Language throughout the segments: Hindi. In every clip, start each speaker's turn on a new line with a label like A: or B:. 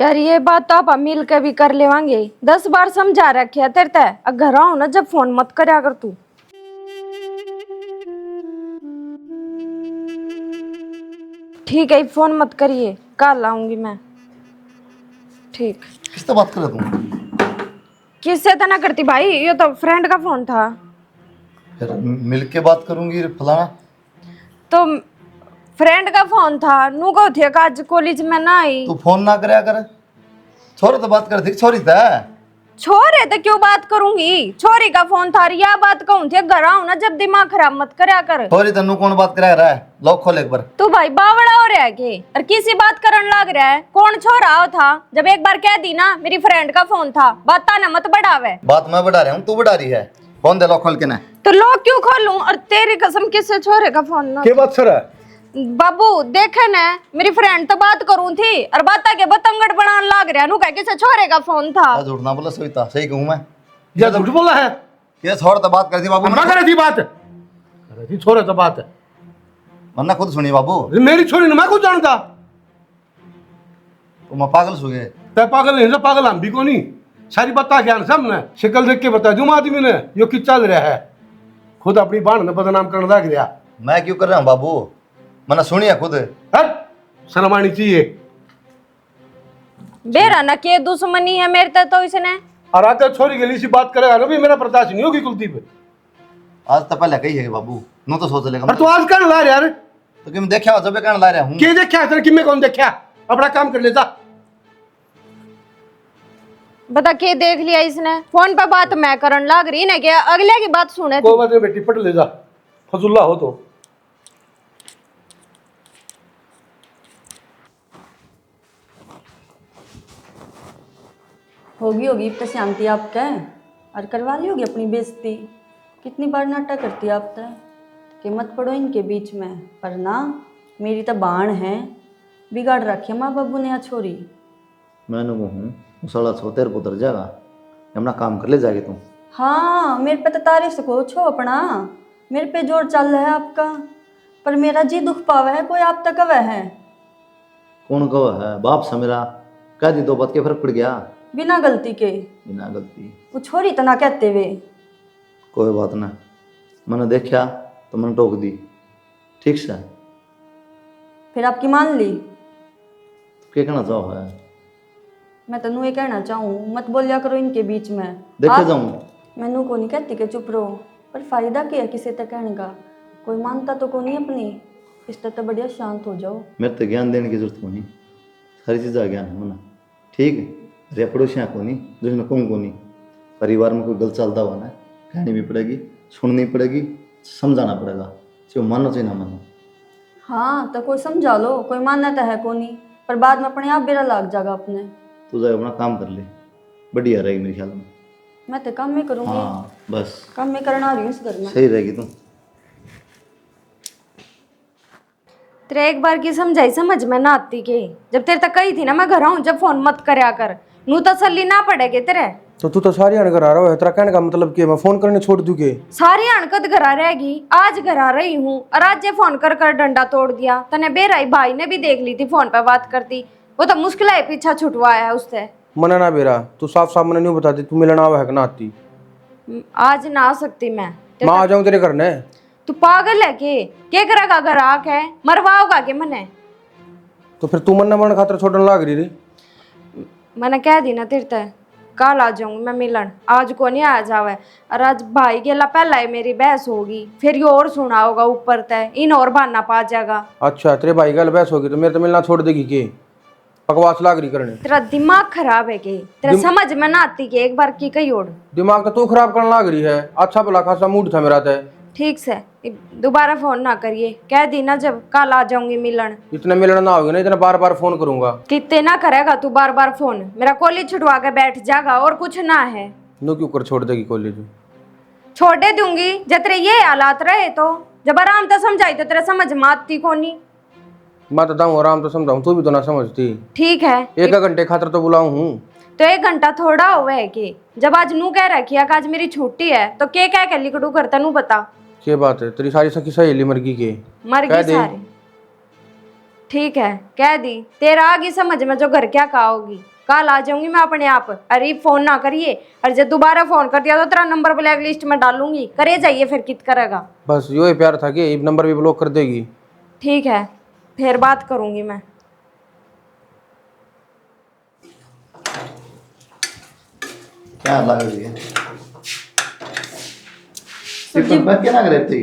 A: यार ये बात तो आप मिल के भी कर लेवांगे। 10 बार समझा रखे तेरे ते घर आओ ना जब फोन मत करया कर तू। ठीक है फोन मत करिए, कल आऊंगी मैं। ठीक।
B: किससे बात कर रहा तुम?
A: किससे तो ना करती भाई, ये तो फ्रेंड का फोन था।
B: फिर मिल के बात करूंगी फलाना।
A: तो फ्रेंड का फोन था, नू को थे आज कॉलेज में ना आई।
B: तू फोन ना करया कर। छोरे तो बात कर थी, छोरी था।
A: छोरे तो क्यों बात करूंगी, छोरी का फोन था। या बात कहूं थे घर आऊं ना जब, दिमाग खराब मत करया कर।
B: छोरी तन्नू कौन बात करा रहा है? लॉक खोल एक बार।
A: तू भाई बावड़ा हो रहा है के और किसी बात करन लग रहा है। कौन छोरा हो था? जब एक बार कह दी ना मेरी फ्रेंड का फोन था, बात ना मत बढ़ावे।
B: बात मैं बढ़ा रहा हूँ, तू बढ़ा रही है। फोन दे, लॉक खोल के ना।
A: तो लोग क्यों खोलूं? और तेरी कसम किससे छोरे का फोन ना?
C: के बात सर है?
A: बाबू देखे ना, मेरी फ्रेंड तो बात करूं थी और बात के बतंगड़ बनाने लग रहा। नु कह किसे छोरे का फोन था।
B: झूठ ना बोला सविता, सही कहूँ मैं?
C: या झूठ बोला है?
B: ये छोड़ तो बात कर दी बाबू।
C: मैं करे थी बात, करे थी छोरे तो बात है।
B: वरना खुद सुनी बाबू।
C: मेरी छोरी ने मैं खुद जानता।
B: तो मैं पागल सो गए।
C: तय पागल नहीं, पागल हम भी को नहीं। सारी बता ज्ञान सब ने शिकल देख के बता दूं आदमी ने यो कि चल रहा है। खुद अपनी बाण ने बदनाम करने लग गया।
B: मैं क्यों कर रहा हूँ बाबू? मैंने सुनिया खुद।
C: हट, शर्म आनी चाहिए।
A: बेरा ना के दुश्मनी है मेरे ते तो इसने।
C: और आकर छोरी के लिए सी बात करेगा ना भी मेरा प्रताश नहीं होगी कुलदीप।
B: आज तो पहले कही है बाबू, नो तो सोच लेगा।
C: और तू आज कर ला रहा यार।
B: तो कि मैं देखा जब कहने ला रहा हूँ।
C: के देखा तेरे किम्मे कौन देखा? अपना काम कर लेता।
A: बता के देख लिया इसने? फोन पे बात मैं करन लग रही ना, क्या अगले की बात सुने
C: कोई बात नहीं बेटी, पट ले जा। फजुल्ला हो तो
D: होगी होगी इतना शांति आप तय और करवा ली होगी अपनी बेइज्जती। कितनी बार नाटक करती आप तय कि मत पड़ो इनके बीच में, पर ना मेरी तो बाण है। बिगाड़ रखी है माँ बाबू ने यहाँ छोरी।
B: मैंने वो हूँ साला छोतेर पुत्र जाएगा, अपना काम कर ले जाएगी तुम।
D: हाँ मेरे पे तो तारीफ सको छो अपना, मेरे पे जोर चल रहा है आपका, पर मेरा जी दुख पावा है कोई आप तक वह है।
B: कौन कहो है? बाप सा मेरा कह दी दो बात के फर्क पड़ गया।
D: बिना गलती के।
B: बिना गलती
D: वो छोरी तो ना कहते वे।
B: कोई बात ना, मैंने देखा तो मैंने टोक दी। ठीक से
D: फिर आपकी मान ली?
B: क्या कहना चाहो है?
D: मैं तनु ये कहना चाहूँ मत बोलिया करो इनके बीच में।
B: देखे जाऊँ
D: मैनू को नहीं कहती कि चुप रहो, पर फायदा क्या है किसी तक कहने का? कोई मानता तो को नहीं अपनी, इस तरह तो बढ़िया शांत हो जाओ।
B: मेरे तो ज्ञान देने की जरूरत को नहीं, सारी चीज़ ज्ञान है मना। ठीक है, रे पड़ोसियाँ को नहीं, दूसरे कहूँ को नहीं। परिवार में कोई गलत चलता हुआ ना, कहनी भी पड़ेगी, सुननी पड़ेगी, समझाना पड़ेगा, चाहे मानो चाहे ना मानो।
D: हाँ तो कोई समझा लो, कोई मानना तो है को नहीं, पर बाद में अपने आप बेरा लाग जाएगा अपने।
B: तू जाए अपना काम कर ले, बढ़िया रहेगी मेरे ख्याल में।
D: मैं तो काम में करूँगी।
B: हाँ बस
D: काम में करना रही हूँ इस घर में।
B: सही रहेगी तुम।
A: तेरे एक बार की समझाई समझ में ना आती के? जब तेरे तक कही थी ना मैं घर आऊं जब फोन मत करया कर, नू तसल्ली ना पड़ेगे तेरे।
E: तो तू तो सारी अनकर आ रहा है, तेरा कहने का मतलब कि मैं फोन करने छोड़ दूं के?
A: सारी अणकत घरा रहेगी, आज घर आ रही हूँ और आज ये फोन कर कर डंडा तोड़ दिया। तने बेराई भाई ने भी देख ली थी फोन पे बात करती, वो तो मुश्किल है पीछा छुटवाया है उससे।
E: मना ना बेरा, तू साफ साफ मैंने नहीं बताती तू मिलना आवा है कि ना आती?
A: आज ना आ सकती मैं।
E: मैं आ जाऊं तेरे घर ने?
A: तू पागल है के करेगा? घर आके है मरवाओगा के मने?
E: तो फिर तू मन मन खातर छोड़ने लाग रही रे।
A: मैंने कह दी ना तेरे ते कल आ जाऊंगी मैं मिलन, आज को नहीं आ जावे। और आज भाई गेला पहला है मेरी बहस होगी, फिर ये और सुना होगा ऊपर तय, इन और बहाना पा जाएगा।
E: अच्छा तेरे भाई गल बहस होगी तो मेरे तो मिलना छोड़ देगी के? बकवास लाग रही करने।
A: तेरा दिमाग खराब है के? तेरा समझ में ना आती के? एक बार की कही ओढ़।
E: दिमाग तो तू खराब करने लाग रही है। अच्छा भला खासा मूड था मेरा तय।
A: ठीक से दोबारा फोन ना करिए, कह दी ना जब कल आ जाऊंगी मिलन।
E: इतना मिलना ना होगा ना, इतना बार बार फोन करूंगा।
A: कितने ना करेगा तू बार बार फोन? मेरा कॉलेज छुटवा के बैठ जाएगा और कुछ ना है।
E: नो क्यों कर छोड़ देगी कॉलेज?
A: छोड़े दूंगी जब तेरे ये हालात रहे तो। जब आराम तो समझाई तो तेरा समझ में आती को नहीं।
E: मैं तो दाऊँ आराम तो समझाऊँ, तू भी तो ना समझती।
A: ठीक है,
E: एक घंटे खातर तो बुलाऊं हूँ
A: तो 1 घंटा थोड़ा हुआ है कि जब आज नू कह रखी है कि आज मेरी छुट्टी है तो के कह के लिकड़ू करता नू बता।
E: क्या बात है? तेरी सारी सखी सहेली मर गई के?
A: मर गई सारी। ठीक है कह दी, तेरा आगे समझ में जो घर क्या कहोगी। कल आ जाऊंगी मैं अपने आप। अरे फोन ना करिए, और जब दोबारा फोन कर दिया तो तेरा नंबर ब्लैक लिस्ट में डालूंगी। करे जाइए फिर कित करेगा।
E: बस यो ही प्यार था कि ये नंबर भी ब्लॉक कर देगी।
A: ठीक है, फिर बात करूंगी मैं।
B: क्या लग रही है टिफिन पैक क्या लग रहे थे?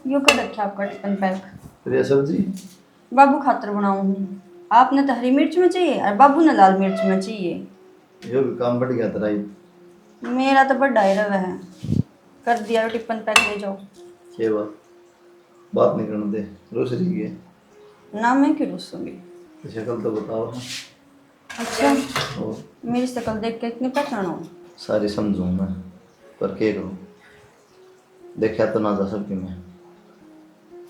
D: यो कर रखा आपका टिफिन पैक।
B: फिर ये सब्जी
D: बाबू खातर बनाऊंगी। आपने तो हरी मिर्च में चाहिए और बाबू ने लाल मिर्च में चाहिए।
B: ये भी काम बढ़ गया तेरा ही।
D: मेरा तो बड़ा ही रवा है। कर दिया टिफिन पैक, ले जाओ।
B: ये बात नहीं करने दे, रोज रही है।
D: ना मैं क्यों रुसूंगी?
B: तो शक्ल तो बताओ।
D: अच्छा,
B: और
D: मेरी शक्ल देख के इतनी पहचान हो?
B: सारी समझूँ मैं, पर क्या करूँ? देखा तो ना जा सकती मैं,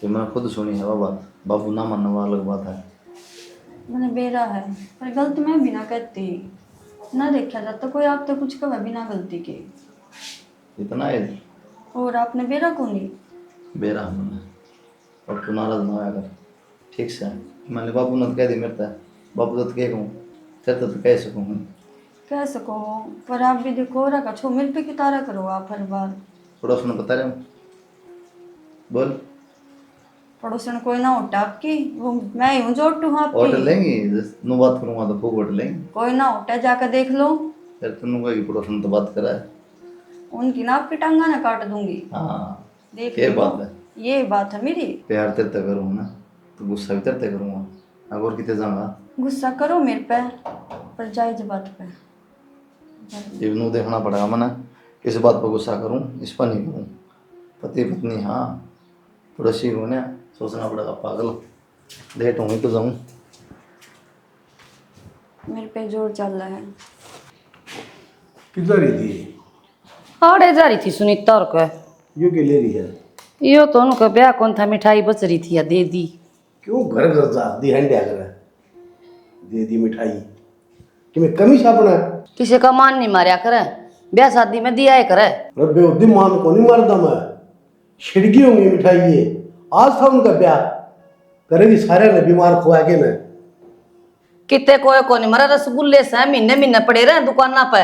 B: कि मैं खुद सुनी है वो बात। बाबू ना मानने वाला अलग बात है।
D: मैंने बेरा है, पर गलत मैं भी ना कहती। ना देखा जाता कोई आप तो कुछ कहा बिना गलती के।
B: इतना है
D: और आपने बेरा कौन नहीं?
B: बेरा हमने। और तू नाराज ना होया कर, ठीक से? मैंने बाबू ने तो कह दी मेरे तक, बाबू तो क्या कहूँ, तेरे तो कह सकूँ।
D: कह सको, पर आप भी देखो रहा का छो मेरे पे कितारा करो आप हर बार।
B: पड़ोस ने बता रहे हूँ, बोल।
D: पड़ोसन कोई ना उठा आपकी, वो मैं ही हूँ जो उठूँ
B: होटल
D: आपकी।
B: लेंगी नु बात करूँगा तो खूब होटल लेंगे।
D: कोई ना उठा, जाकर देख लो।
B: फिर तुम कोई पड़ोस ने तो बात करा है।
D: उनकी ना आपकी टांगा ना काट दूंगी।
B: हाँ,
D: देख
B: क्या
D: लो।
B: बात है?
D: ये बात है मेरी।
B: प्यार तेरे तक करूँ ना तो गुस्सा भी तेरे तक करूँगा। अगर कितने जाऊँगा
D: गुस्सा करो मेरे पे, पर जायज बात पे।
B: ये नू देखना पड़ेगा मैंने, किस बात पर गुस्सा करूँ, इस पर नहीं करूँ। पति पत्नी हाँ, पड़ोसी होने सोचना पड़ेगा। पागल लेट होंगी तो जाऊँ।
D: मेरे पे जोर चल रहा है।
C: किधर रही थी?
F: आड़े जा रही थी सुनीता और का।
C: यो के ले रही है?
F: यो तो उनका ब्याह कौन था, मिठाई बच रही थी या दे दी।
C: क्यों घर घर जा दी हंडिया कर दे दी मिठाई कि मैं कमी छापना?
F: किसी का मान नहीं मारिया करे, ब्याह शादी में दिया है करे।
C: अरे बेउद्दी मान को नहीं मारता मैं, छिड़की होंगी मिठाई। ये आज था उनका ब्याह, करेगी सारे ने बीमार खुआ के न।
F: कितने कोई को नहीं मरा, रसगुल्ले से महीने महीने पड़े रहे दुकाना पे।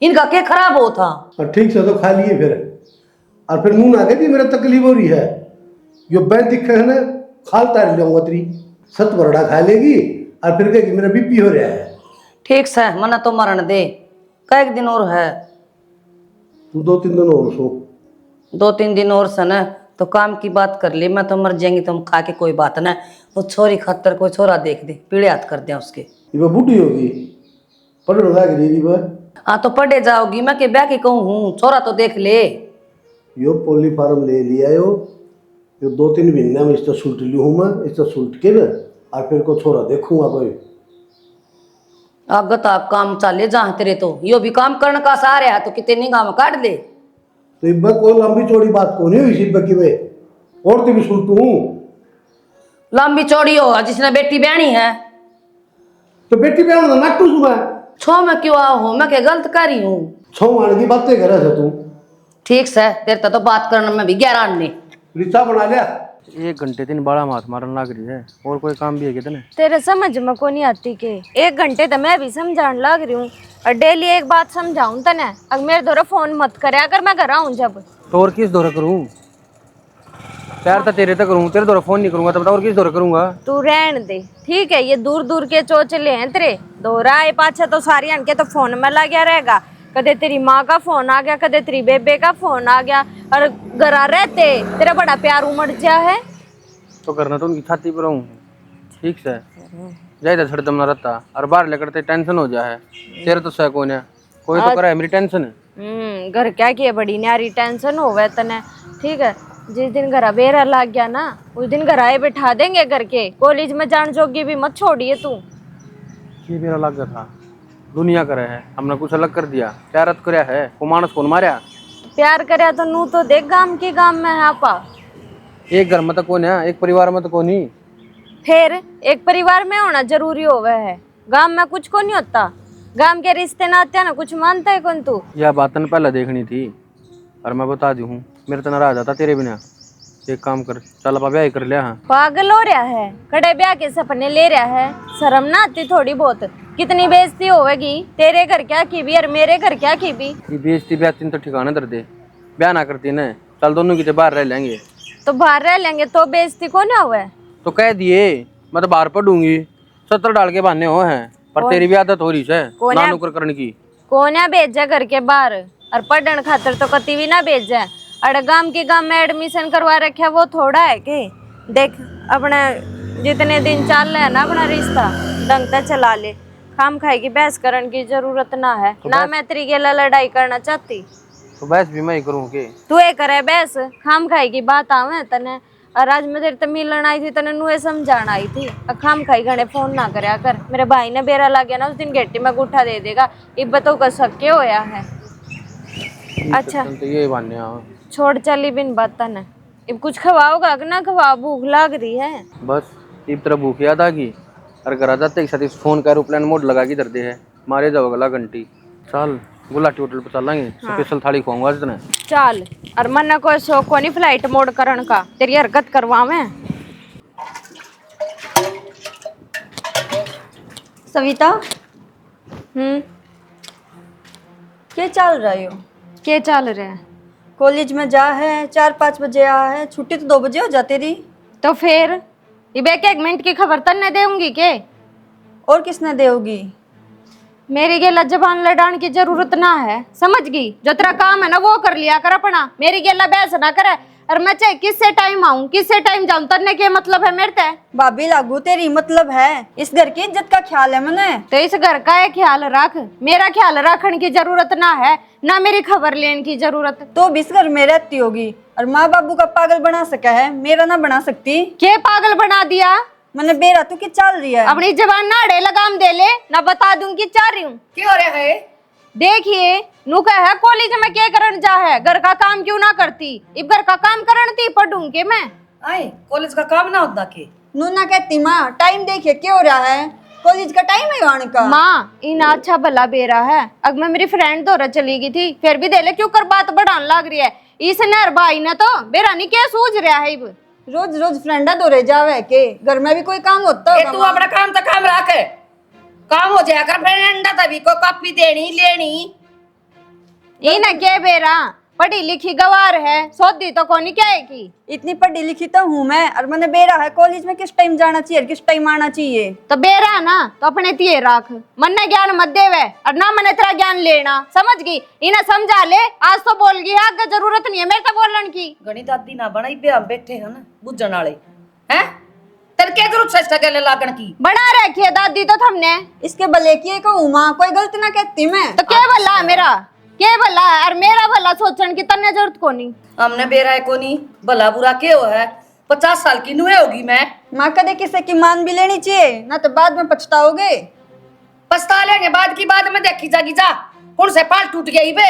F: इनका क्या खराब हो था?
C: और ठीक से तो खा लिए फिर, और फिर मुंह ना कह दी मेरा तकलीफ हो रही है। यो बैंक दिखे है ना, खाल तार लूंगा तेरी, सत बरड़ा खा लेगी और फिर कहेगी मेरा बीपी हो रहा है।
F: ठीक से मना तो मरण दे, कई दिन और है।
C: तू 2-3 दिन और सो।
F: 2-3 दिन और से न तो काम की बात कर ले। मैं तो मर जाएंगी, तुम खा के कोई बात न। वो छोरी खातर कोई छोरा देख दे, पीड़े हाथ कर दे उसके।
C: ये बूढ़ी होगी, पढ़ लगा के
F: हाँ तो पढ़े जाओगी, मैं के ब्याह की कहूँ हूँ, छोरा तो देख ले।
C: यो पोली फार्म ले लिया यो 2-3 महीने में इससे सुलट लू हूँ मैं, इससे सुलट के ना और फिर को छोरा देखूंगा कोई।
F: आगत आप काम चाले जहाँ तेरे तो यो भी काम करने का सहारा है तो कितने गाँव काट दे।
C: तो इब्बा कोई लंबी चौड़ी बात को नहीं हुई इब्बा की मैं और भी सुलटू हूँ।
F: लंबी चौड़ी हो जिसने बेटी बहनी है
C: तो बेटी पे आना नाटू सुना
F: छो में क्यों आओ हो, मैं क्या गलत कर रही हूँ?
C: छो मान की बातें करे से तू।
F: ठीक से तेरे तो बात करने में भी 11 ने
C: रिश्ता बना लिया।
E: 1 घंटे दिन बड़ा माथ मारन लग रही है, और कोई काम भी है कितने?
A: तेरे समझ में को नहीं आती के 1 घंटे तो मैं भी समझाने लग रही हूँ, और डेली एक बात समझाऊं तने। अगर मेरे द्वारा फोन मत करे अगर मैं घर आऊं जब।
E: तो और किस दौरा करूँ? प्यार तो तेरे तक करूँ, तेरे दौरा फोन नहीं करूँगा, तो बताओ और किस दौरा करूँगा?
A: तू रहन दे, ठीक है? ये दूर दूर के चोचले हैं तेरे, दोहरा आए पाछे तो सारी अनके तो फोन में लग गया रहेगा। कदे तेरी माँ का फोन आ गया, कदे तेरी बेबे का फोन आ गया, और घर रहते तेरा बड़ा प्यार उमड़ जा है।
E: तो करना तो उनकी छाती पर रहूँ, ठीक से जाए तो छड़दम ना रहता, और बाहर लेकर ते टेंशन हो जाए। तेरे तो सह कौन है, कोई तो करे मेरी टेंशन है।
A: घर क्या किए बड़ी न्यारी टेंशन होवे तने, ठीक है? जिस दिन घर बेरा लग गया ना, उस दिन घर आए बैठा देंगे। घर के कॉलेज में जान जोगी भी मत छोड़िए तू।
E: ये मेरा लग था, दुनिया करे है, हमने कुछ अलग कर दिया। प्यार करया है, को मानस कौन मारया?
A: प्यार करे तो नू तो देख गांव के गांव में है आपा।
E: एक घर में तो कौन है, एक परिवार में तो कौन ही।
A: फिर एक परिवार में होना जरूरी होवे है, गांव में कुछ को नहीं होता। गांव के रिश्ते नाते ना कुछ मानता है कौन तू?
E: यह बात ने पहले देखनी थी, और मैं बता दी हूँ, मेरे तो नाराज आता तेरे बिना। एक काम कर, चल अब ब्याह कर लिया। हाँ
A: पागल हो रहा है, कड़े ब्याह के सपने ले रहा है, शर्म ना आती थोड़ी बहुत? कितनी बेइज्जती होएगी, तेरे घर क्या की भी और मेरे घर क्या की भी।
E: ये बेइज्जती बेइज्जती तो ठिकाने दर दे, ब्याह ना करती ना, चल दोनों की बाहर रह लेंगे।
A: तो बाहर रह लेंगे तो बेइज्जती को ना हुआ है।
E: तो कह दिए मैं तो बाहर पढ़ूंगी, 70 डाल के बहाने हो हैं, पर तेरी भी आदत हो रही है
A: कौन है?
E: ना नौकर करने की।
A: कौन है भेजा घर के बाहर, और पढ़ने खातर तो कति भी ना भेजा। अरे गांव के गांव में एडमिशन करवा रखे वो थोड़ा है कि देख अपने जितने दिन चल रहे है ना अपना रिश्ता ढंग से चला ले। खाम खाई की बहस करने की जरूरत ना है ना, मैं तेरी गेला लड़ाई करना चाहती।
E: तो बहस भी मैं ही करूँ के?
A: तू ये करे बहस, खाम खाई की बात आवे तने। और आज मैं तेरे ते मिलन आई थी, तने नुए समझाना आई थी। खाम खाई घने फोन ना करया कर, मेरे भाई ने बेरा ला गया ना उस दिन गेटी में गुठा दे देगा। इब्बतों का सक्के होया है। अच्छा
E: तो ये बहाने हाँ।
A: छोड़ चली बिन बात ने, अब कुछ खवाओगा कि ना खवा, भूख लाग रही है।
E: बस इस तरह भूख याद आ गई, और घर आ जाते एक साथ फोन का एरोप्लेन मोड लगा के दर दे है, मारे जाओ अगला घंटी। चल गुलाटी होटल पे चलेंगे, स्पेशल थाली खुआऊंगा आज तने।
A: चल, और मन कोई शौक को नहीं फ्लाइट मोड करण का, तेरी हरकत करवावे।
D: सविता,
A: हम्म,
D: क्या चल रही हो?
A: क्या चल रहा है?
D: कॉलेज में जा है, 4-5 बजे आ है, छुट्टी तो 2 बजे हो जाती रही।
A: तो फिर ये एक मिनट की खबर तक नहीं देऊंगी के?
D: और किसने देगी?
A: मेरी गेला जबान लड़ाने की जरूरत ना है, समझ गई? जो तेरा काम है ना वो कर लिया कर अपना, मेरी गेला बहस ना करे। और मैं चाहे किससे टाइम आऊं किससे टाइम जाऊं, तरने के मतलब है मेरे ते?
D: भाभी लागू तेरी मतलब है, इस घर की इज्जत का ख्याल है मैंने।
A: तो इस घर का ये ख्याल रख, मेरा ख्याल रखने की जरूरत ना है, ना मेरी खबर लेने की जरूरत।
D: तो भी इस घर में रहती होगी और माँ बाबू का पागल बना सका है, मेरा ना बना सकती।
A: के पागल बना दिया?
D: मैंने बेरा तू की चल रही है।
A: अपनी जबान ना अड़े लगाम दे ले, ना बता दूंगी चाह रही हूँ।
D: क्यों हो रहा है?
A: देखिए नुका है कॉलेज में क्या करन जा है, घर का काम क्यों ना करती? इब घर का काम करन थी पढ़ूं के मैं।
F: आई कॉलेज का काम ना होता के
D: नू ना कहती माँ, टाइम देखिए क्या हो रहा है, कॉलेज का टाइम है आने का।
A: माँ इन अच्छा भला बेरा है, अब मैं मेरी फ्रेंड दौरा चली गई थी, फिर भी देले क्यों कर बात बढ़ाने लग रही है। इस नर भाई ने तो बेरा नहीं क्या सूझ रहा है। इब
D: रोज रोज फ्रेंडा दौरे जावे के, घर में भी कोई काम होता
F: ए
D: होगा
F: तू
D: माँ।
F: अपना काम तो काम रख, काम हो जाया कर, फ्रेंड तभी को कॉपी देनी लेनी।
A: ये ना क्या बेरा पढ़ी लिखी गवार है, सौदी तो कोनी क्या है की।
D: इतनी पढ़ी लिखी तो हूँ मैं, और मैंने बेरा है कॉलेज में किस टाइम जाना चाहिए और किस टाइम आना चाहिए।
A: तो बेरा है ना तो अपने तिये रख, मन ने ज्ञान मत देवे और ना मने तेरा ज्ञान लेना, समझ गई? इन्हें समझा ले, आज तो बोल गई, आगे जरूरत नहीं है मेरे तो बोलने की।
F: घनी दादी ना बनाई पे हम बैठे हैं ना बुझन वाले हैं, तेरे क्या जरूरत है इसका गले लागण की?
A: बना रखी है दादी तो हमने।
D: इसके भले की कहूँ माँ, कोई गलती ना कहती मैं।
A: तो क्या भला है मेरा, क्या भला है? और मेरा भला सोचने की तन्ने जरूरत को नहीं।
F: हमने बेरा है को नहीं, भला बुरा क्या हो है, 50 साल की नुए होगी मैं।
D: माँ कदे किसी की मान भी लेनी चाहिए ना, तो बाद में पछताओगे।
F: पछता लेंगे बाद की बात में, देखी जागी जा कौन से पाल टूट गई बे।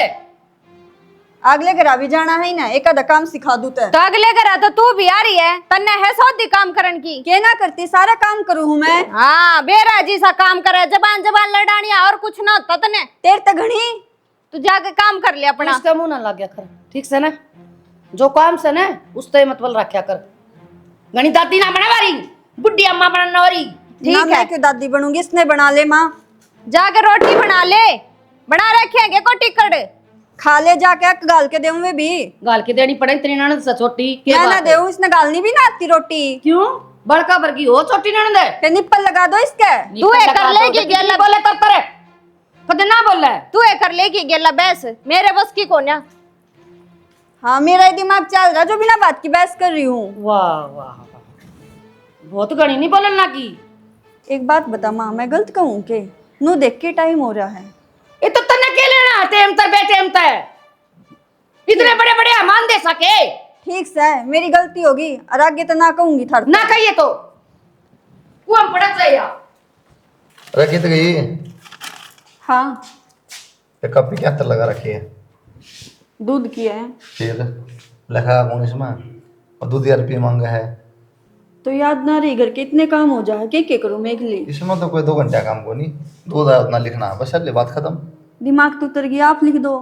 D: अगले घर भी जाना है ना, एक आधा काम सिखा दूँ
A: तो अगले घर तो तू भी आ रही है, तन्ने है सौदी काम करन की।
D: के ना करती, सारा काम करूँ हूँ मैं।
A: हाँ बेरा जी सा काम करे, जबान जबान लड़ानी और कुछ ना होता तने।
D: तेरे तो घनी,
A: तू जाके काम कर ले अपना।
F: इसका मुंह ना लग गया कर, ठीक से ना, जो काम से ना उस ते मतबल रखा कर। घनी दादी ना बना वारी, बुढ़ी अम्मा बनना वारी।
D: ना
A: ठीक है,
D: मैं क्यों दादी बनूंगी, इसने बना ले माँ।
A: जाके रोटी बना ले, बना रखेंगे को टिकट।
D: खा ले जाके, गाल के देऊँ वे भी।
F: गाल के देनी पड़े तेरी ननद से छोटी
D: क्या ना देऊँ, इसने गालनी भी ना आती रोटी।
F: क्यों? बड़का बरकी हो छोटी ननद है।
D: के निप्पल लगा दो इसके।
A: तू ये कर लेगी गेला,
F: बोले तर तर कदे ना बोले।
A: तू ये कर लेगी गेला बहस, मेरे बस की कोन्या।
D: हाँ मेरा दिमाग चल रहा, जो बिना बात की बहस कर रही हूँ।
F: वाह वाह वाह, बहुत घनी नहीं बोलन लगी।
D: एक बात बता माँ, मैं गलत कहूँ के? नू देख के टाइम हो रहा है।
F: ये तो तने के लेना टेम तर बेटेम तर, इतने बड़े बड़े अमान दे सके।
D: ठीक से, मेरी गलती होगी और आगे तो ना कहूंगी थर
F: ना कहिए तो वो हम पड़क जाइए।
B: रखी तो गई
D: हाँ
B: ये कॉपी क्या अंतर लगा रखी है?
D: दूध की है।
B: फिर लिखा कौन इसमें, और 2000 रुपये मांगा है।
D: तो याद ना रही, घर के इतने काम हो जाए, क्या करूँ मैं के लिए?
B: इसमें तो कोई 2 घंटा काम को नहीं, 2000 उतना लिखना है बस, चल बात खत्म।
D: दिमाग तो उतर गया, आप लिख दो।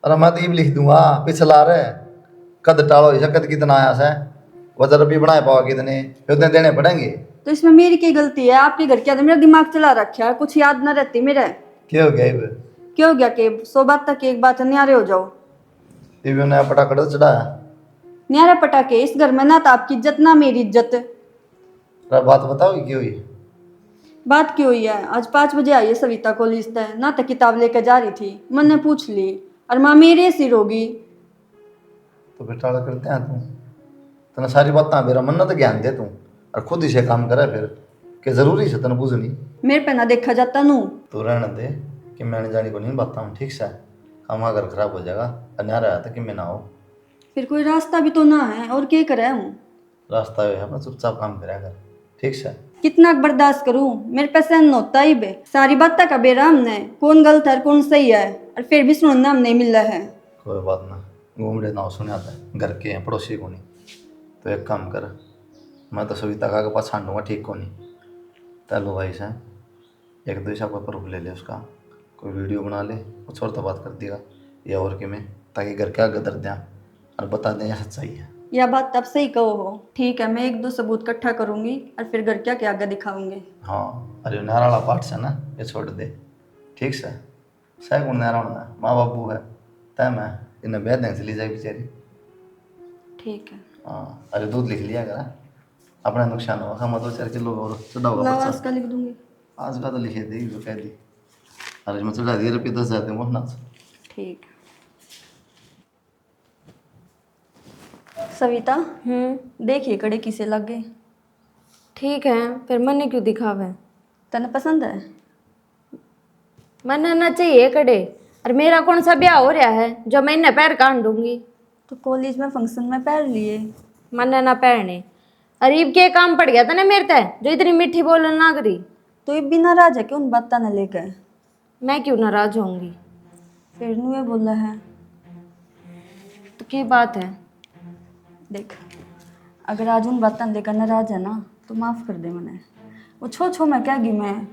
B: अरे मैं तो ये भी लिख दूंगा पिछला रे, कद टालो इसे कद कितना आया से, 1000 रुपये बनाए पाओ कितने, फिर उतने देने पड़ेंगे।
D: तो तो इसमें मेरी क्या गलती है? आपके घर क्या मेरा दिमाग चला रखा है, कुछ याद ना रहती मेरे।
B: क्या हो गया ये?
D: क्या हो गया कि 100 बात तक एक बात न्यारे हो जाओ।
B: ये भी नया पटाखा चढ़ाया।
D: न्यारा पटाखे इस घर में ना तो आपकी इज्जत ना मेरी इज्जत।
B: जरा बात बताओ ये क्यों हुई?
D: बात क्यों हुई है? आज 5 बजे आई है सविता कॉलेज से, ना तो किताब लेकर जा रही थी, मन ने पूछ ली और माँ मेरे सिर होगी।
B: तो बेटा करते हैं तू तना सारी बातें मेरा मन ना तो ज्ञान दे तू और खुद ही से काम करे फिर कि जरूरी से तन बुझनी
D: मेरे पे ना देखा जाता नू।
B: तो रहने दे कि मैंने जानी को नहीं बताता हूँ ठीक से। हमारा घर खराब हो जाएगा अन्याय आया था कि मैं ना हो।
D: फिर कोई रास्ता भी तो ना है, और क्या करे हूँ?
B: रास्ता है अपना चुपचाप काम करा कर ठीक से।
D: कितना बर्दाश्त करूं, मेरे पे सहन होता ही बे। सारी बात का बेरा हमने कौन गलत है कौन सही है, और फिर भी सुनना हम नहीं मिल रहा है।
B: कोई बात ना घूमड़े ना सुने आता है घर के हैं पड़ोसी को नहीं। तो एक काम कर मैं तो सविता का के पास छांडूंगा ठीक को नहीं। तैलो भाई से एक दो हिसाब का प्रूफ ले ले उसका कोई वीडियो बना ले कुछ और तो बात कर देगा या और कि मैं ताकि घर के आगे दर दें और बता दें यह सच्चाई है।
D: यह बात तब सही कहो हो। ठीक है, मैं 1-2 सबूत इकट्ठा करूंगी और फिर घर क्या के आगे दिखाऊंगी।
B: हाँ अरे नारा वाला पाठ से ना ये छोड़ दे ठीक से। सह गुण नारा होना माँ बाबू है तय मैं इन्हें बेद नहीं चली जाए बेचारी।
D: ठीक है।
B: हाँ अरे दूध लिख लिया करा अपना नुकसान होगा हम तो 4 किलो और चढ़ाओगा
D: लाओ
B: बच्चा।
D: आज का लिख दूंगी।
B: आज का तो लिखे दे जो कह दी अरे मैं चढ़ा दिए रुपये 10,000 दूंगा ना।
D: ठीक है। सविता देखिए कड़े किसे लग गए।
A: ठीक है, फिर मन्ने क्यों दिखावे?
D: तने पसंद है?
A: मन आना चाहिए कड़े। और मेरा कौन सा ब्याह हो रहा है जो मैं इन्हें पैर काट दूंगी?
D: तो कॉलेज में फंक्शन में पहन लिए।
A: मन ना पहने अरीब के काम पड़ गया था ना मेरे तय जो इतनी मीठी बोलने ना करी।
D: तो ये बिना राज है कि उन बातों ने लेकर?
A: मैं क्यों नाराज होंगी?
D: फिर नू ये बोला है।
A: तो क्या बात है?
D: देख अगर आज उन बातों लेकर नाराज है ना तो माफ़ कर दे मैंने। वो छो छो मैं क्या गी मैं।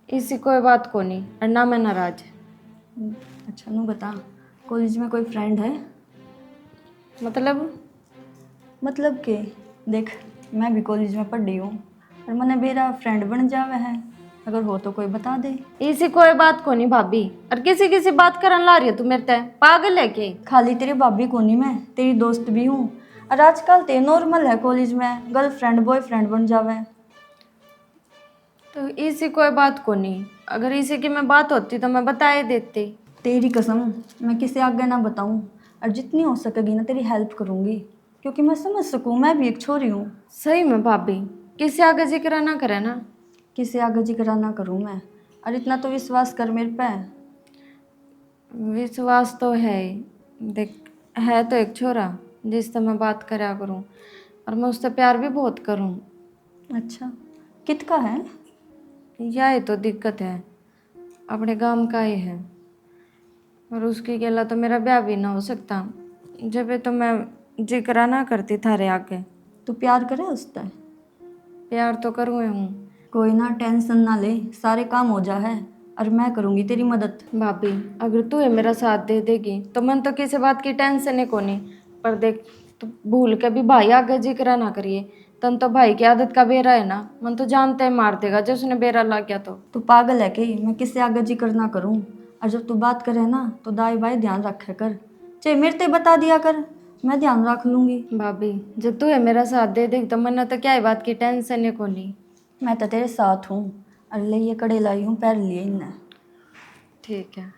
A: इसी कोई बात को नहीं और ना मैं नाराज।
D: अच्छा नू बता, कॉलेज में कोई फ्रेंड है? मतलब के देख मैं भी कॉलेज में पढ़ रही हूँ और मैंने मेरा फ्रेंड बन जावे है, अगर हो तो कोई बता दे।
A: इसी कोई बात को नहीं भाभी। और किसी किसी बात करन ला रही है तू मेरे तय पागल है के?
D: खाली तेरी भाभी को नहीं, मैं तेरी दोस्त भी हूँ। और आजकल ते नॉर्मल है कॉलेज में गर्लफ्रेंड बॉयफ्रेंड बन जावे।
A: तो इसी कोई बात को नहीं। अगर इसी की मैं बात होती तो मैं बता ही देती।
D: तेरी कसम मैं किसी आगे ना बताऊँ, और जितनी हो सकेगी ना तेरी हेल्प करूँगी, क्योंकि मैं समझ सकूँ मैं भी एक छोरी हूँ।
A: सही में भाभी किसी आगे जिक्र ना करे ना।
D: किसी आगे जिक्र ना करूँ मैं, और इतना तो विश्वास कर मेरे पे।
A: विश्वास तो है ही। देख है तो एक छोरा जिससे मैं बात करा करूँ और मैं उससे प्यार भी बहुत करूँ।
D: अच्छा कितका है?
A: यही तो दिक्कत है, अपने गांव का ही है और उसकी गेला तो मेरा ब्याह भी ना हो सकता जब तो मैं जिक्र ना करती थारे आगे।
D: तू प्यार करे उससे?
A: प्यार तो करूँ हूँ।
D: कोई ना टेंशन ना ले, सारे काम हो जा है और मैं करूँगी तेरी मदद।
A: भाभी अगर तू ये मेरा साथ दे देगी तो मन तो किसी बात की टेंशन है को नहीं। पर देख तो भूल के भी भाई आगे जिक्र ना करिए, तन तो भाई की आदत का बेरा है ना, मन तो जानते ही मार देगा जब उसने बेरा ला गया तो।
D: तू पागल है कि मैं किसी आगे जिक्र ना करूँ? और जब तू बात करे ना तो दाई बाई ध्यान रखे कर, चाहे मेरे ते बता दिया कर, मैं ध्यान रख लूँगी।
A: भाभी जब तू ये मेरा साथ दे देगी तो मन तो क्या ही बात की टेंशन है को नहीं।
D: मैं तो तेरे साथ हूँ, और ले ये कड़े लाई हूँ पैर लिए इन्हें।
A: ठीक है।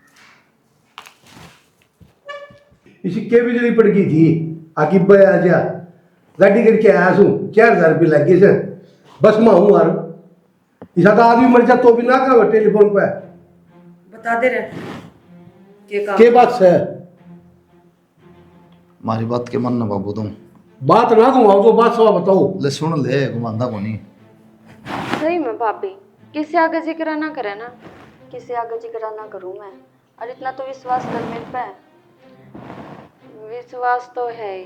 C: इसी के बिजली पड़ गई थी आकी बया जा गाड़ी करके आया सू 4,000 रुपये लग गए सर बस में हूँ यार। इसा तो आदमी मर जा तो भी ना कहा टेलीफोन पे
F: बता दे रहे
C: के बात से
B: हमारी बात के मन ना बाबू तुम
C: बात ना घुमाओ तो बात सवा बताओ।
B: ले सुन ले घुमांदा को नहीं।
A: सही में भाभी किसी आगे जिक्र ना करे ना।
D: किसी आगे जिक्र ना करूँ मैं, और इतना तो विश्वास कर मेरे पे।
A: विश्वास तो है ही।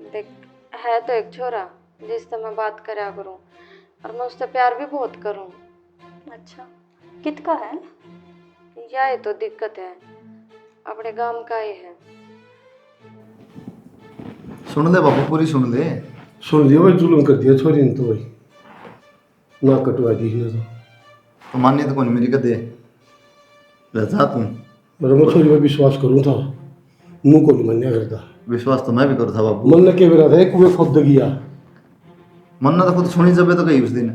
A: देख है तो एक छोरा जिससे मैं बात करा करूँ और मैं उससे प्यार भी बहुत करूँ।
D: अच्छा कितका है?
A: यही तो दिक्कत है, अपने गांव का ही है।
B: सुन ले बाबू पूरी सुन ले।
C: सुन लियो भाई जुलूम कर दिया छोरी ने तो भाई। ना कटवा दी ने
B: तो मान्य तो कौन मेरी कदे जा तू
C: मेरा मैं छोरी पे विश्वास करूँ था मुँह को नहीं मनने करता
B: विश्वास तो मैं भी करूँ था बाबू
C: मन ने के बेरा था कुएं खुद गया
B: मन्ना तो खुद सुनी जबे तो कही उस दिन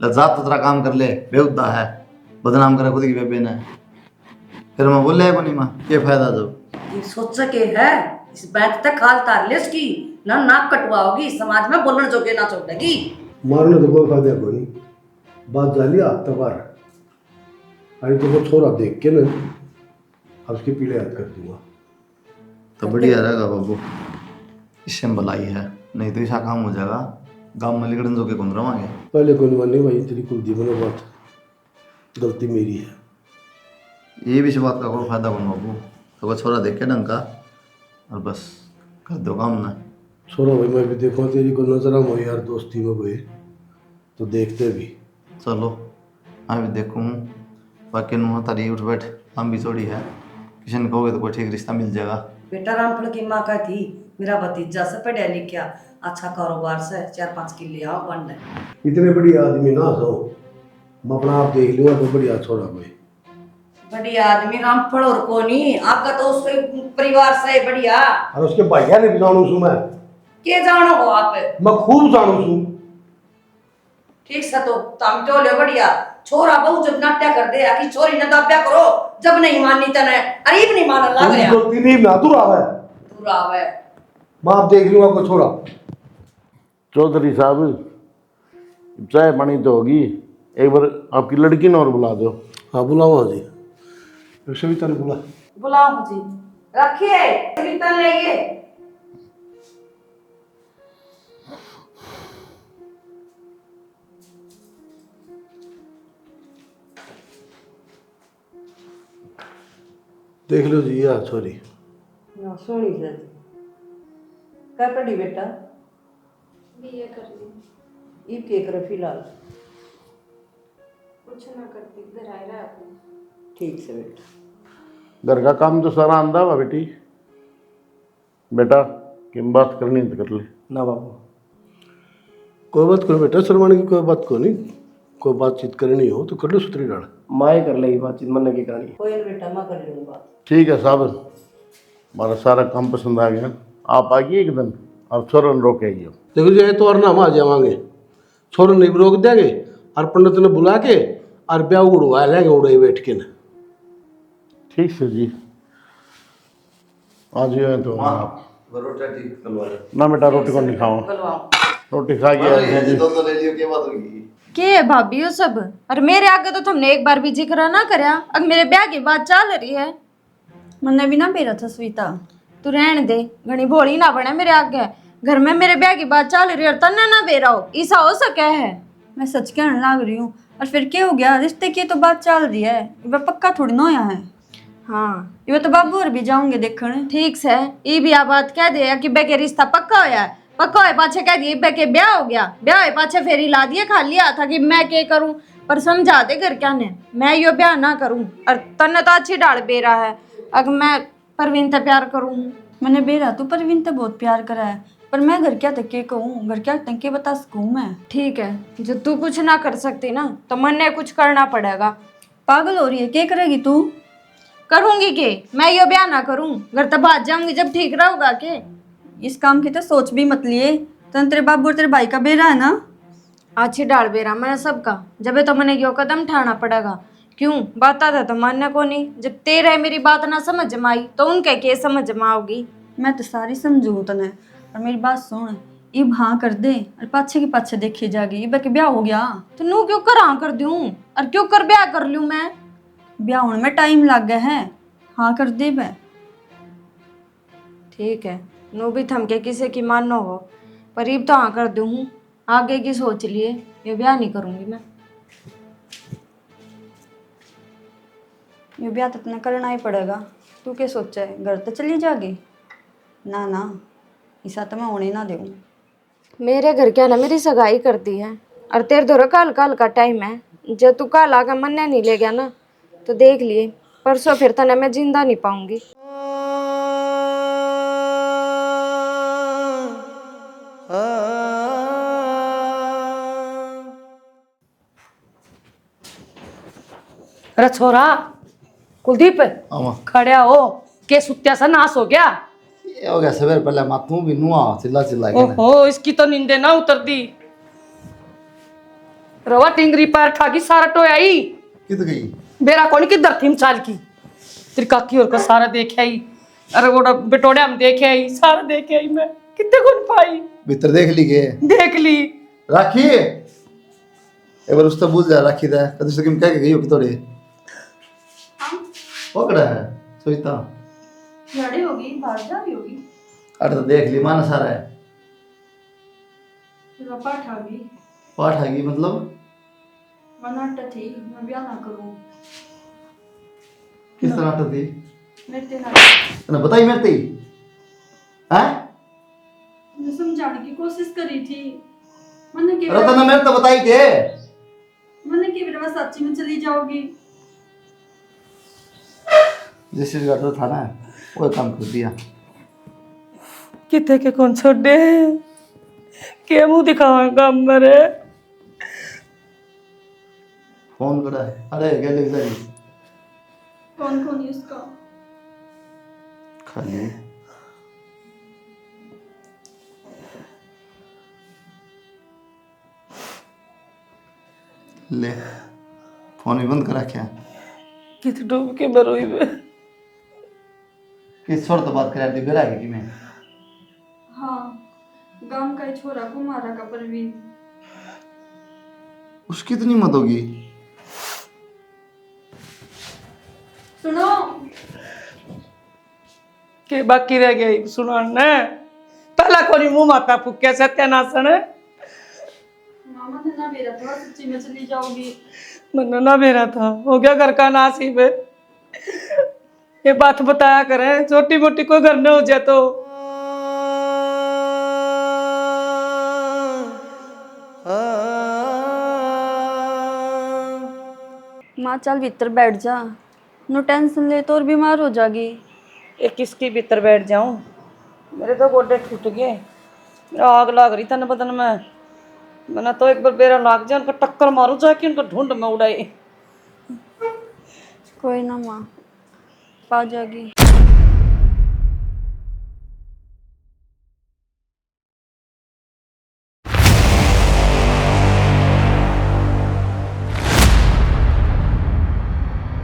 B: लजात तो तेरा काम कर ले बेहुदा है बदनाम करे खुद की बेबे ने फिर मैं बोल को नहीं माँ ये फायदा जब
F: ये सोच के है इस बैठ तक खाल तार ले उसकी ना नाक कटवाओगी समाज में बोलने जोगे ना छोड़ेगी।
C: मारने तो कोई फायदा को नहीं बात जाली हफ्ता बार अरे तो वो छोरा देख के ना अब उसकी पीड़े याद कर दूंगा
B: तो बढ़िया रहेगा बाबू इससे हम भलाई है नहीं तो ऐसा काम हो जाएगा गाँव में लिगड़न जो के कौन रवांगे
C: पहले कोई नहीं मानने भाई तेरी कुलदीप ने बात गलती मेरी है
B: ये भी इस बात का कोई फायदा कौन बाबू तो वो छोरा देख के ढंग का और बस कर दो काम ना
C: छोरा भाई मैं भी देखो तेरी को नजर हो यार दोस्ती में भाई तो देखते भी
B: चलो मैं भी देखूँ बाकी नुआ तारी उठ बैठ हम भी थोड़ी है किसी ने कहोगे तो कोई ठीक रिश्ता मिल जाएगा।
F: बेटा रामफल की माँ का थी मेरा भतीजा से पढ़ा लिखा अच्छा कारोबार से 4-5 किले आओ बन रहे
C: इतने बढ़िया आदमी ना सो मैं अपना आप देख लूंगा तो बढ़िया छोरा भाई
F: बढ़िया आदमी रामफल और को नहीं आपका तो उसके परिवार से बढ़िया
C: और उसके भैया ने भी जानू सू मैं
F: के जानो हो आप
C: मैं खूब जानू सू
F: ठीक से तो तुम तो ले बढ़िया छोरा बहु जब नाट्य कर दे कि छोरी ने दाब्या करो जब नहीं माननी तने अरीब नहीं मानन लग गया
C: गलती नहीं ना तू राव है
F: तू रावे
C: मैं आप देख लूंगा को छोरा
G: चौधरी साहब चाय पानी तो होगी एक बार आपकी लड़की ने और बुला दो।
C: हाँ बुलाओ जी वैसे भी तेरे बुला
F: बुलाओ जी रखिए कीर्तन लेंगे
C: देख लो जी यार सॉरी
F: ना सोनी सर क्या पढ़ी बेटा
A: बीए कर ली
F: ईब के करो फिलहाल
A: कुछ ना करती घर आए रहा
F: ठीक से बेटा
G: घर का काम तो सारा आंदा हुआ बेटी बेटा किम बात करनी है तो कर ले।
C: ना बाबू कोई बात करो बेटा शर्माने की कोई बात को नहीं कोई बातचीत करनी हो तो कर लो सुतरी डाल
H: माए कर लेगी बातचीत मन की कहानी
F: कोई ना बेटा मैं कर लूंगा
G: ठीक है साहब हमारा सारा काम पसंद आ गया आप आइए एक दिन और छोरन रोक आइए।
C: देखो जी तो और ना हम आ जावांगे छोर नहीं रोक देंगे और पंडित ने बुला के और ब्याह उड़वा लेंगे उड़े बैठ के ना
G: ठीक से जी आ जाइए तो आप
B: रोटी ठीक करवा ले
G: ना बेटा रोटी को नहीं खाओ
F: बुलवाओ
G: रोटी खा के
B: तो ले लियो क्या बात होगी
A: के है भाभी वो सब और मेरे आगे तो तुमने एक बार भी जिक्र ना करया अब मेरे ब्याह की बात चल रही है
D: मैंने भी ना बेरा था स्वीता
A: तू रहने दे घनी भोली ना बने मेरे आगे घर में मेरे ब्याह की बात चल रही है और तन्ने ना बेरा हो ऐसा हो सके है
D: मैं सच कहने लग रही हूँ और फिर क्या हो गया रिश्ते की तो बात चल रही है वह पक्का थोड़ी ना होया है
A: हाँ
D: ये तो बाबू और भी जाऊंगे देखने
A: ठीक से ये भी आ बात कह दे कि बे के रिश्ता पक्का होया है पक्का होए पाछे कह दिए बे के ब्याह हो गया ब्याह होए पाछे फेरी ला दिए खा लिया था कि मैं के करूं पर समझा दे घर क्या ने मैं यो ब्याह ना करूं और तन्ने तो अच्छी डाल बेरा है अगर मैं परवीन से प्यार करूं
D: मैंने बेरा तो परवीन तो बहुत प्यार करा है पर मैं घर क्या तक के कहूँ घर क्या तक के बता सकूँ मैं।
A: ठीक है जो तू कुछ ना कर सकती ना तो मन ने कुछ करना पड़ेगा।
D: पागल हो रही है क्या करेगी तू?
A: करूंगी के मैं यो ब्याह ना करूं घर तक भाग जाऊंगी जब ठीक रहोगा के
D: इस काम की तो सोच भी मत लिए तो तेरे बाबू और तेरे भाई का बेरा है ना
A: अच्छी डाल बेरा मैंने सबका जब तो मैंने यो कदम उठाना पड़ेगा क्यों बात था तो मानने को नहीं जब तेरे मेरी बात ना समझ में आई तो उनके के समझ में आओगी।
D: मैं तो सारी समझू तने और मेरी बात सुन इब हाँ कर दे और पाछे के पाछे देखी जागी इब के ब्याह हो गया
A: तो नू क्यों कर हाँ कर दूं और क्यों कर ब्याह कर लूं मैं
D: ब्याह होने में टाइम लग गया है हाँ कर दे बे
A: ठीक है नू भी थमके किसी की मानो हो पर इब तो हाँ कर दूं आगे की सोच लिए ये ब्याह नहीं करूंगी मैं।
D: ये ब्याह तो इतना करना ही पड़ेगा तू क्या सोचा है घर तो चली जागी ना ना ऐसा तो मैं होने ना दूँ।
A: मेरे घर क्या ना मेरी सगाई कर दी है और तेरे दो काल काल का टाइम है जब तू काल आकर मन नहीं ले गया ना तो देख लिए परसों फिर तना मैं जिंदा नहीं पाऊंगी।
F: अरे छोरा कुलदीप
B: आवा
F: खड़े हो के सुत्या सा नाश हो गया।
B: ये हो गया सवेर पहले मातू भी नुआ चिल्ला चिल्ला के ना
F: ओहो इसकी तो नींदे ना उतर दी। रवा टिंगरी पैर खागी सारा टोया आई
B: कित गई
F: बेरा कौन की दर थी चाल की तेरी काकी और का सारा देखे आई। अरे वो बेटोड़े हम देखे आई सारा देखे आई मैं कितने कौन पाई
B: भीतर देख ली के
F: देख ली।
B: राखी एक बार उससे पूछ जा राखी दा कद से किम कह के गई हो कि तोड़े पकड़ा है सोचता
D: लड़ी होगी बाहर जा रही होगी
B: अरे तो देख ली माना सारा है
D: पाठ आ गई
B: पाठ आ गई मतलब
D: मनाटा थी मैं ब्याह ना करूं
B: किस तरह नाटक थी
D: मेरे ते ना
B: तने बताई मेरे ते हैं
D: मैं समझाने की कोशिश करी थी मैंने के
B: अरे तने मेरे तो बताई के
D: मैंने के बेटा सच्ची में चली जाओगी
B: जिस चीज का डर था ना वो काम कर दिया
F: कितने के कौन छोड़े के मुंह दिखावांगा मरे
B: फोन करा है अरे गले जारी
D: कौन कौन है उसका
B: खाली ले फोन भी बंद करा क्या
F: कित डूब के मरोई में
B: किस छोर तो बात करा दी बेरा है कि मैं
D: हाँ गांव का ही छोरा कुमारा का परवीन
B: उसकी इतनी मत होगी
D: सुनो
F: के बाकी रह गई सुनाने पहला कोनी मुंह माता फुक्या सत्यानाशन
D: मामा ने ना मेरा था सच्ची में चली जाओगी
F: मन ना मेरा था हो गया घर का नासिब है। ये बात बताया करें छोटी मोटी कोई घर न हो जाए तो
D: माँ चल भीतर बैठ जा नो टेंशन ले तो और बीमार हो जागी
F: ये किसकी भीतर बैठ जाऊं मेरे तो गोडे टूट गए मेरा आग लग रही तन बदन में मैंने तो एक बार बेरा लाग जाए उनको टक्कर मारूं जाके उनको ढूंढ में उड़ाई।
D: कोई ना माँ पा जागी